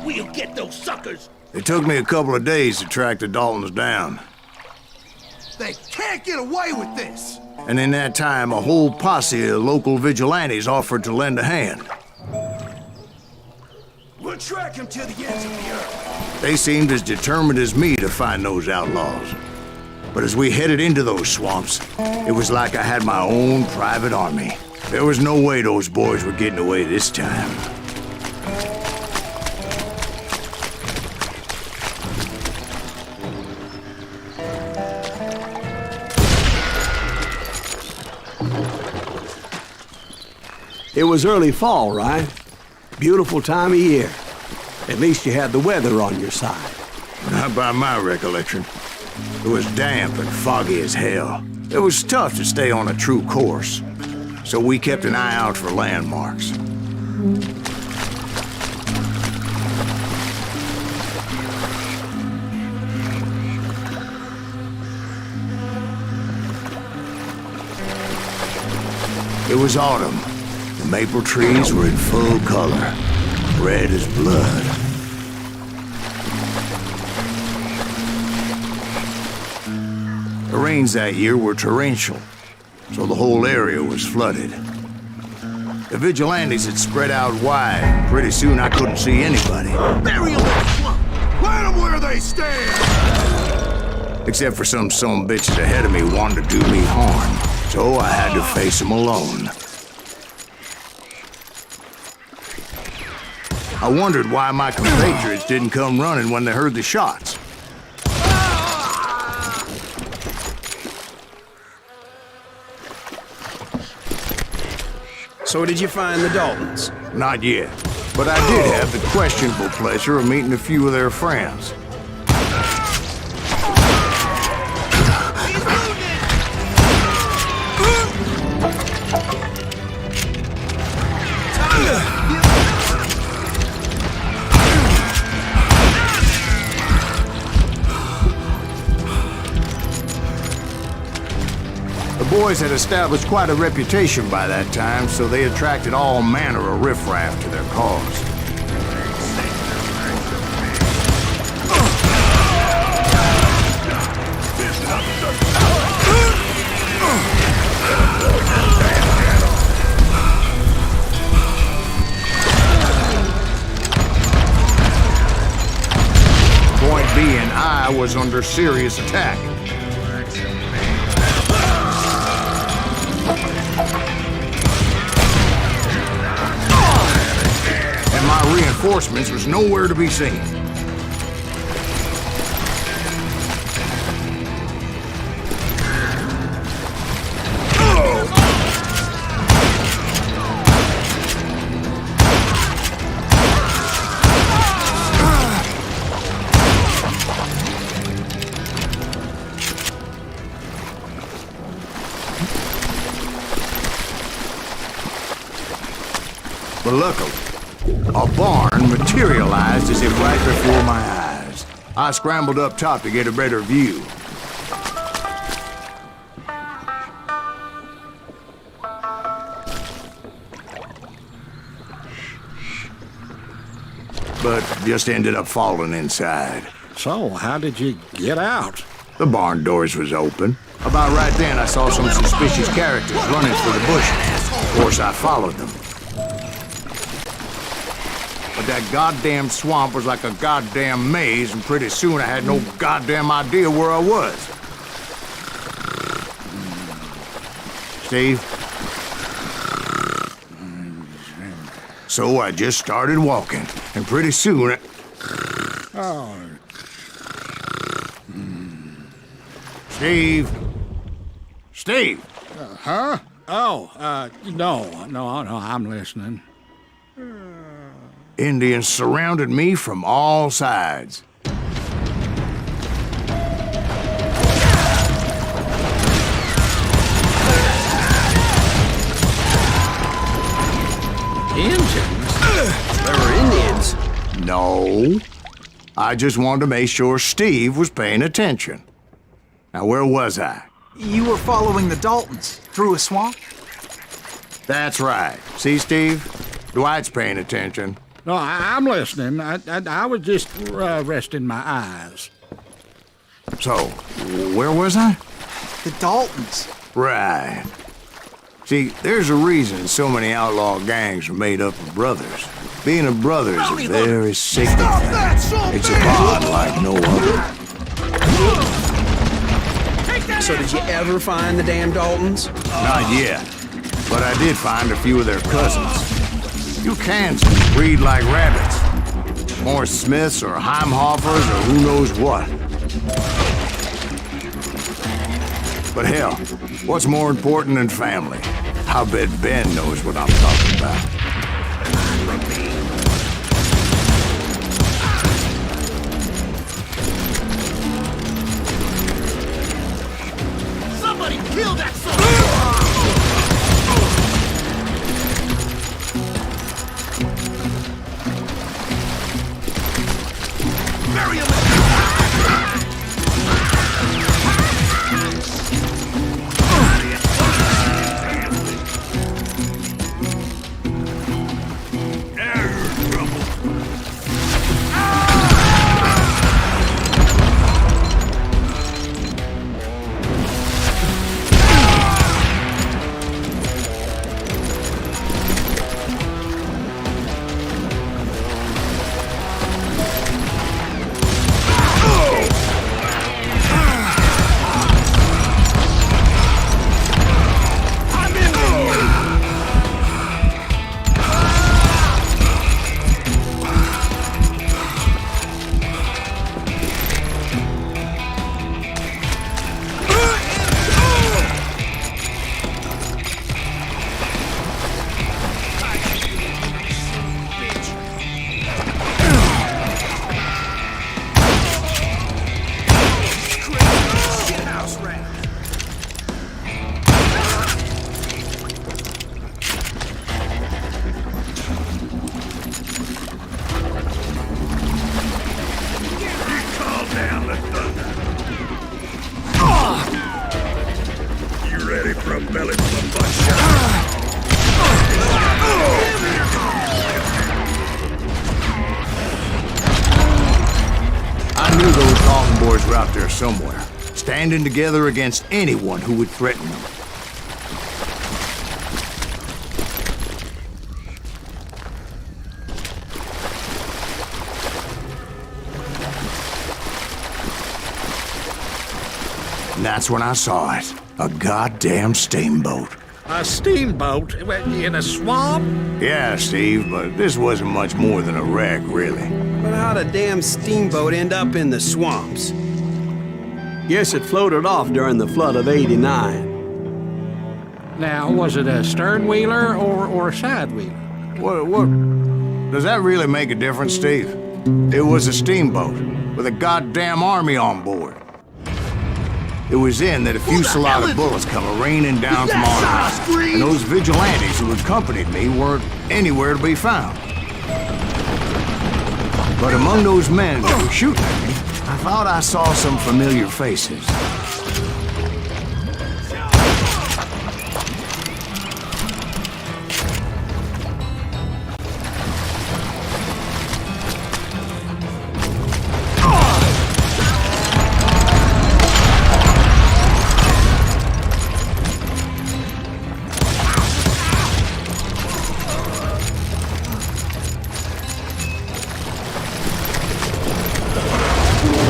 We'll get those suckers! It took me a couple of days to track the Daltons down. They can't get away with this! And in that time, a whole posse of local vigilantes offered to lend a hand. We'll track him to the ends of the earth. They seemed as determined as me to find those outlaws. But as we headed into those swamps, it was like I had my own private army. There was no way those boys were getting away this time. It was early fall, right? Beautiful time of year. At least you had the weather on your side. Not by my recollection. It was damp and foggy as hell. It was tough to stay on a true course, so we kept an eye out for landmarks. It was autumn. The maple trees were in full color, red as blood. The rains that year were torrential, so the whole area was flooded. The vigilantes had spread out wide, and pretty soon I couldn't see anybody. Bury them in the swamp! Plant them where they stand! Except for some bitches ahead of me wanted to do me harm, so I had to face them alone. I wondered why my compatriots didn't come running when they heard the shots. So did you find the Daltons? Not yet, but I did have the questionable pleasure of meeting a few of their friends. The boys had established quite a reputation by that time, so they attracted all manner of riffraff to their cause. Point being, I was under serious attack. Reinforcements was nowhere to be seen. But luckily, a barn materialized as if right before my eyes. I scrambled up top to get a better view. But just ended up falling inside. So, how did you get out? The barn doors was open. About right then, I saw some suspicious characters running for the bushes. Of course, I followed them. But that goddamn swamp was like a goddamn maze, and pretty soon I had no goddamn idea where I was. Steve? So I just started walking, and pretty soon Oh. Steve? Steve! Huh? Oh, no, I'm listening. Indians surrounded me from all sides. Indians? There were Indians. No. I just wanted to make sure Steve was paying attention. Now, where was I? You were following the Daltons through a swamp? That's right. See, Steve? Dwight's paying attention. No, I'm listening. I was just resting my eyes. So, where was I? The Daltons. Right. See, there's a reason so many outlaw gangs are made up of brothers. Being a brother is a very sacred thing. It's a bond like no other. So did you ever find the damn Daltons? Not yet, but I did find a few of their cousins. You Kansans breed like rabbits. More Smiths or Heimhoffers or who knows what. But hell, what's more important than family? I bet Ben knows what I'm talking about. Somebody kill that son! Bury him! I knew those Dalton boys were out there somewhere, standing together against anyone who would threaten them. And that's when I saw it. A goddamn steamboat. A steamboat in a swamp? Yeah, Steve, but this wasn't much more than a wreck, really. But how'd a damn steamboat end up in the swamps? Guess it floated off during the flood of '89. Now, was it a stern wheeler or a side wheeler? What? Does that really make a difference, Steve? It was a steamboat with a goddamn army on board. It was then that a fusillade of bullets come raining down from on high, and those vigilantes who accompanied me weren't anywhere to be found. But among those men that were shooting at me, I thought I saw some familiar faces.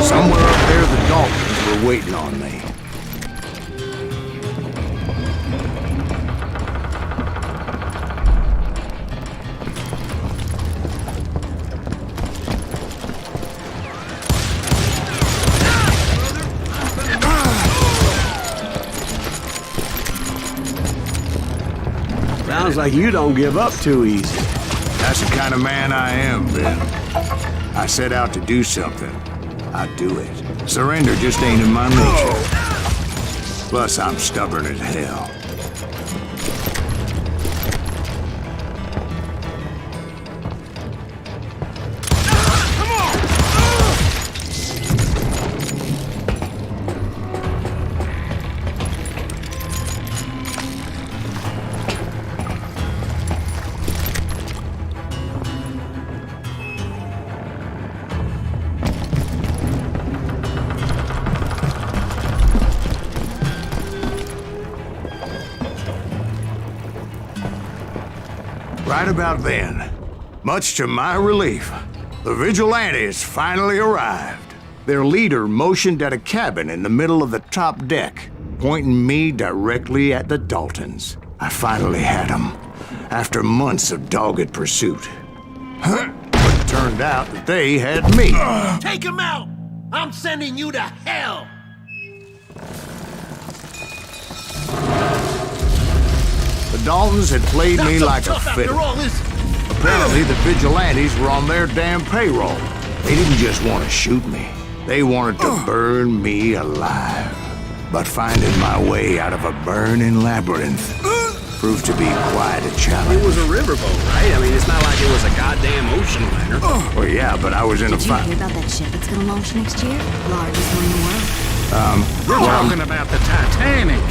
Somewhere up there, the Daltons were waiting on me. Sounds like you don't give up too easy. That's the kind of man I am, Ben. I set out to do something. I do it. Surrender just ain't in my nature. Plus, I'm stubborn as hell. Right about then, much to my relief, the vigilantes finally arrived. Their leader motioned at a cabin in the middle of the top deck, pointing me directly at the Daltons. I finally had them, after months of dogged pursuit. But it turned out that they had me. Take him out! I'm sending you to hell! The Daltons had played me like a fiddle. Apparently, the vigilantes were on their damn payroll. They didn't just want to shoot me. They wanted to burn me alive. But finding my way out of a burning labyrinth proved to be quite a challenge. It was a riverboat, right? I mean, it's not like it was a goddamn ocean liner. Well, yeah, but I was in a Did you hear about that ship that's gonna launch next year? Largest one in the world. We're talking about the Titanic.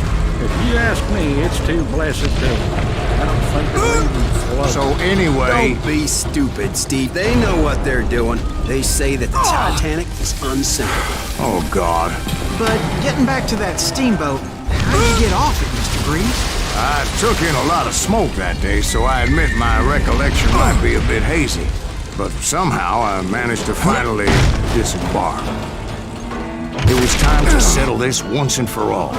If you ask me, it's too blessed to. I don't think it'll even float. So anyway, Don't be stupid, Steve. They know what they're doing. They say that the Titanic is unsinkable. oh God, But getting back to that steamboat, how did you get off it, Mr. Greaves? I took in a lot of smoke that day, so I admit my recollection might be a bit hazy. But somehow I managed to finally disembark. It was time to settle this once and for all.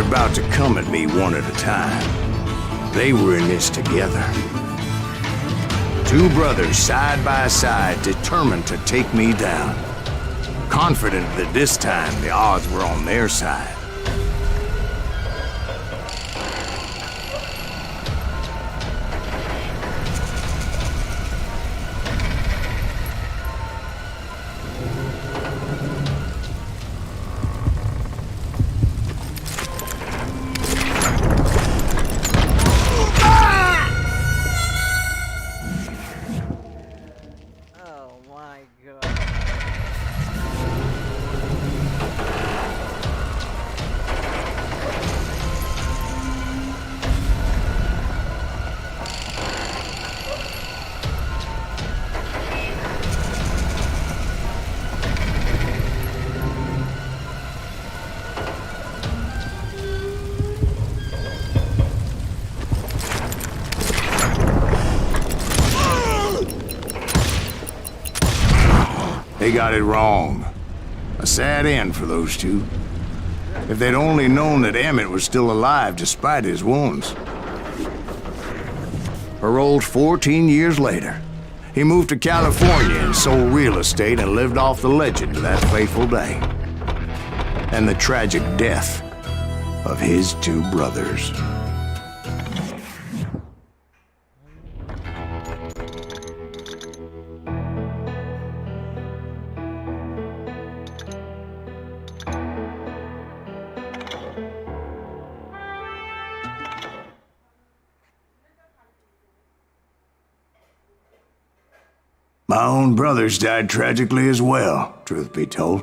About to come at me one at a time. They were in this together. Two brothers side by side, determined to take me down. Confident that this time the odds were on their side. Oh my god. They got it wrong. A sad end for those two. If they'd only known that Emmett was still alive despite his wounds. Paroled 14 years later, he moved to California and sold real estate and lived off the legend of that fateful day. And the tragic death of his two brothers. My own brothers died tragically as well, truth be told.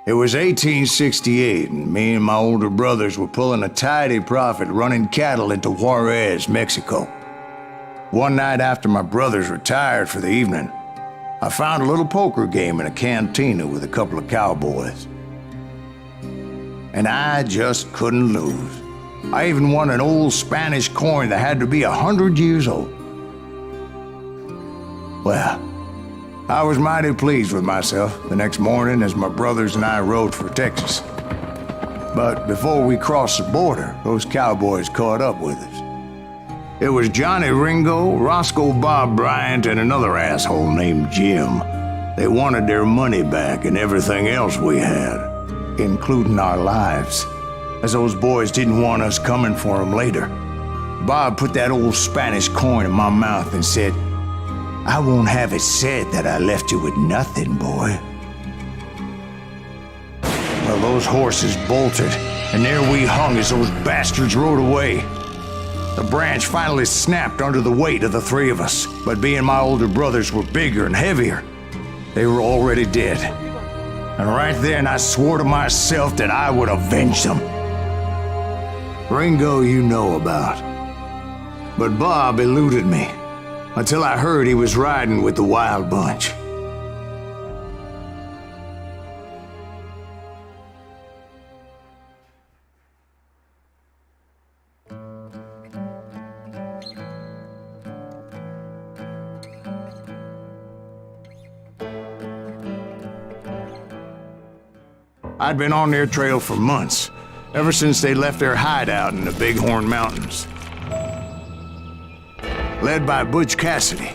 It was 1868, and me and my older brothers were pulling a tidy profit running cattle into Juarez, Mexico. One night after my brothers retired for the evening, I found a little poker game in a cantina with a couple of cowboys. And I just couldn't lose. I even won an old Spanish coin that had to be 100 years old. Well, I was mighty pleased with myself the next morning as my brothers and I rode for Texas. But before we crossed the border, those cowboys caught up with us. It was Johnny Ringo, Roscoe Bob Bryant, and another asshole named Jim. They wanted their money back and everything else we had, including our lives, as those boys didn't want us coming for them later. Bob put that old Spanish coin in my mouth and said, "I won't have it said that I left you with nothing, boy." Well, those horses bolted, and there we hung as those bastards rode away. The branch finally snapped under the weight of the three of us, but being my older brothers were bigger and heavier, they were already dead. And right then I swore to myself that I would avenge them. Ringo you know about. But Bob eluded me, until I heard he was riding with the Wild Bunch. I'd been on their trail for months, ever since they left their hideout in the Bighorn Mountains. Led by Butch Cassidy,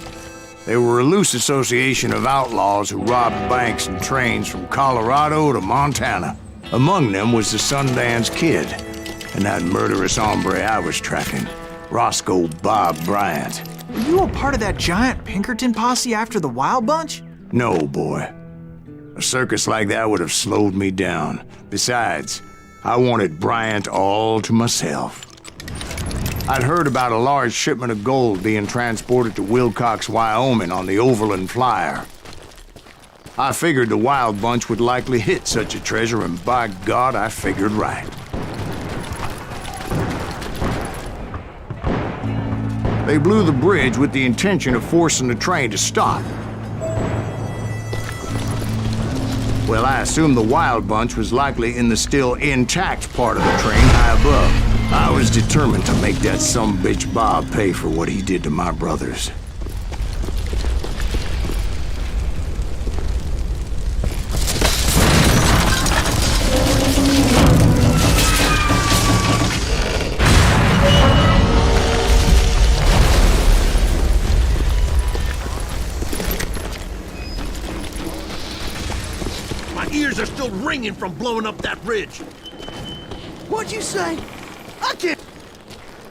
they were a loose association of outlaws who robbed banks and trains from Colorado to Montana. Among them was the Sundance Kid, and that murderous hombre I was tracking, Roscoe Bob Bryant. Were you a part of that giant Pinkerton posse after the Wild Bunch? No, boy. A circus like that would have slowed me down. Besides, I wanted Bryant all to myself. I'd heard about a large shipment of gold being transported to Wilcox, Wyoming on the Overland Flyer. I figured the Wild Bunch would likely hit such a treasure, and by God, I figured right. They blew the bridge with the intention of forcing the train to stop. Well, I assumed the Wild Bunch was likely in the still intact part of the train high above. I was determined to make that sumbitch Bob pay for what he did to my brothers. Ears are still ringing from blowing up that ridge. What'd you say? I can't...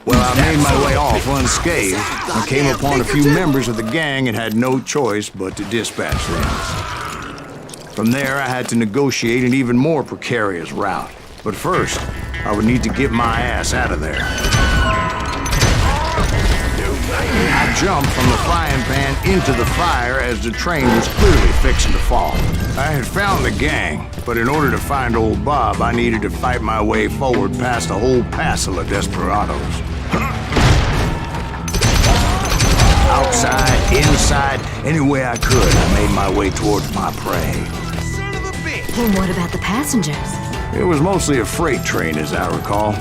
Well, I made my way off unscathed and came upon a few members of the gang and had no choice but to dispatch them. From there, I had to negotiate an even more precarious route. But first, I would need to get my ass out of there. I jumped from the frying pan into the fire as the train was clearly fixing to fall. I had found the gang, but in order to find old Bob, I needed to fight my way forward past a whole passel of desperados. Outside, inside, any way I could, I made my way towards my prey. Son of a bitch! And what about the passengers? It was mostly a freight train, as I recall.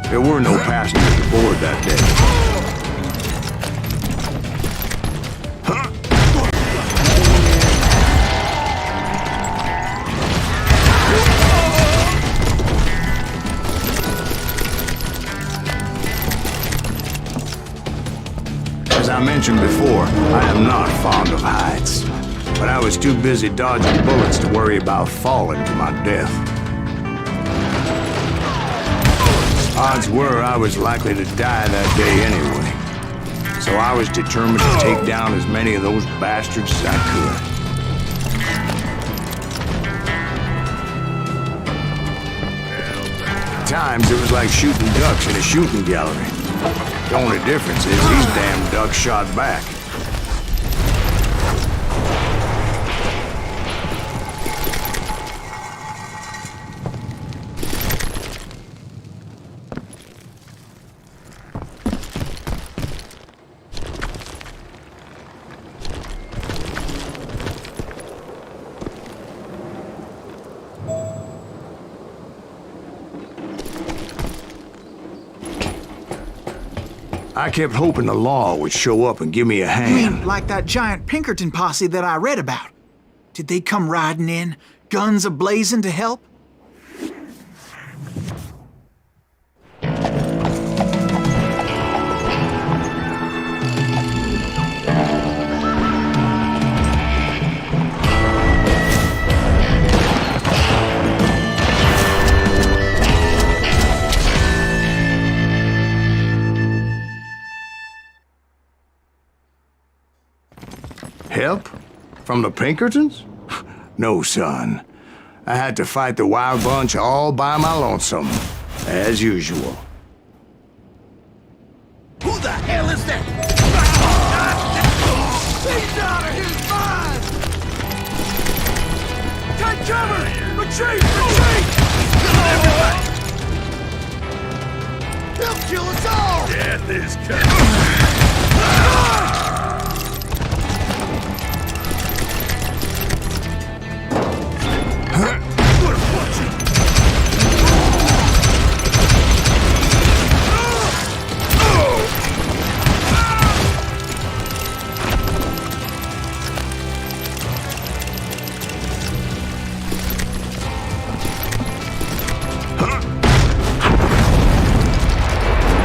There were no passengers aboard that day. As I mentioned before, I am not fond of heights, but I was too busy dodging bullets to worry about falling to my death. Odds were I was likely to die that day anyway, so I was determined to take down as many of those bastards as I could. At times, it was like shooting ducks in a shooting gallery. The only difference is these damn ducks shot back. I kept hoping the law would show up and give me a You hand. mean like that giant Pinkerton posse that I read about? Did they come riding in, guns a-blazing to help? Help? From the Pinkertons? No, son. I had to fight the Wild Bunch all by my lonesome, as usual. Who the hell is that? He's out of his mind! Take cover! Retreat! Retreat! He'll kill us all! Death is coming.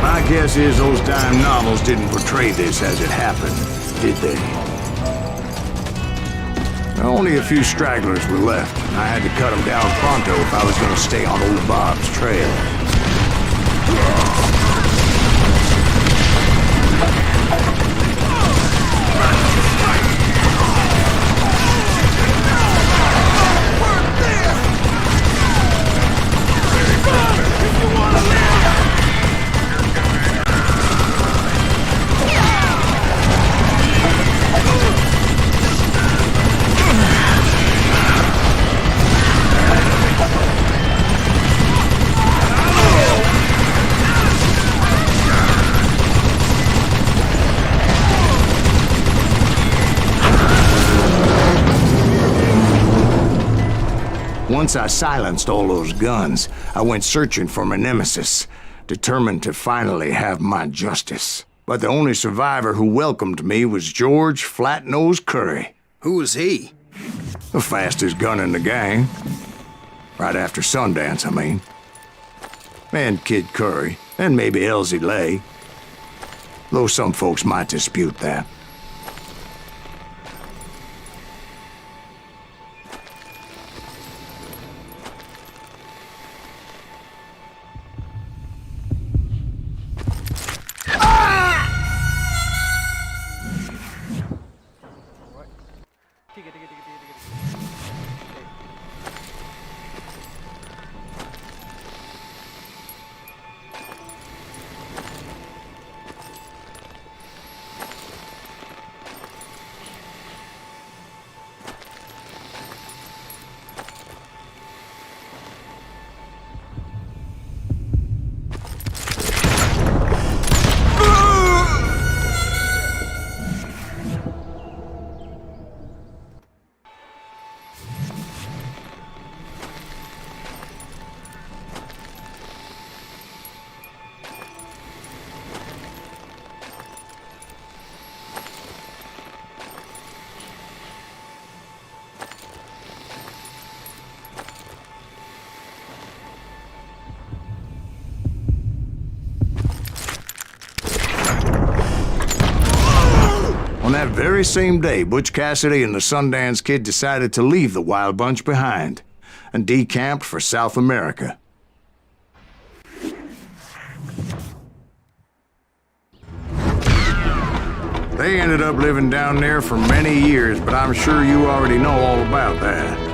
My guess is those dime novels didn't portray this as it happened, did they? Only a few stragglers were left, and I had to cut them down pronto if I was going to stay on old Bob's trail. Once I silenced all those guns, I went searching for my nemesis, determined to finally have my justice. But the only survivor who welcomed me was George Flat-Nose Curry. Who was he? The fastest gun in the gang. Right after Sundance, I mean. And Kid Curry, and maybe Elsie Lay. Though some folks might dispute that. On that very same day, Butch Cassidy and the Sundance Kid decided to leave the Wild Bunch behind and decamped for South America. They ended up living down there for many years, but I'm sure you already know all about that.